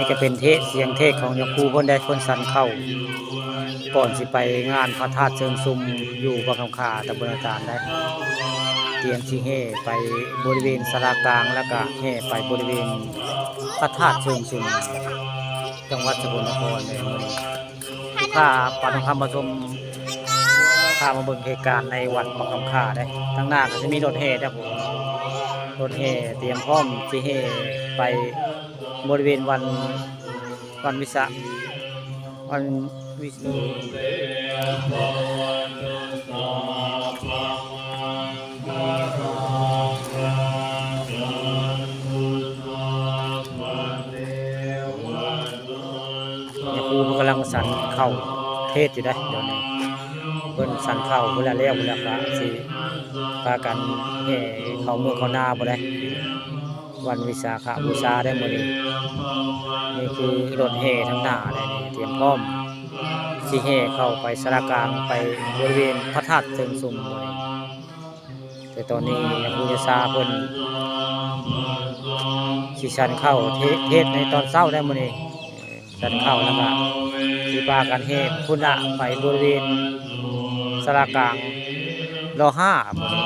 จะเป็นเทศเสียงเทศของยาคูพ่นได้พ่นสันเข้าก่อนสิไปงานพระธาตุเชิงซุมอยู่บางคำขาตำบลอาจารย์ได้เตรียมที่แห่ไปบริเวณศาลากลางแล้วก็แห่ไปบริเวณพระธาตุเชิงซุมจังหวัดสกลนครในมื้อนี้ข้าปานคำมาชมข้ามาเบิ่งเหตุการณ์ในวัดบางคำขาได้ทั้งหน้าก็จะมีรถแห่นะผมรถแห่เตรียมพร้อมที่แห่ไปบริเวณวันวิสาวันวิสเนี่ยครูมันกำลังสั่นเข้าเทศอยู่ได้เดี๋ยวนี้เพิ่นสั่นเข้าเวลาแล้วเวลาพระสิพากันแห่เข้าเมืองเข้านาบ่ได้วันวิสาขบูชาได้มื้อนี้นี่คือรถแห่ทั้งหน้าได้นี่เตรียมพร้อมสิแห่เข้าไปศาลากลางไปบริเวณพระธาตุเชิงซุมมื้อนี้แต่ตอนนี้ครูจะซาเพิ่นสิชันเข้าเทศในตอนเช้าได้มื้อนี้ชันเข้าแล้วก็สิพากันแห่พุ่นละไปบริเวณศาลากลางร5มื้อนี้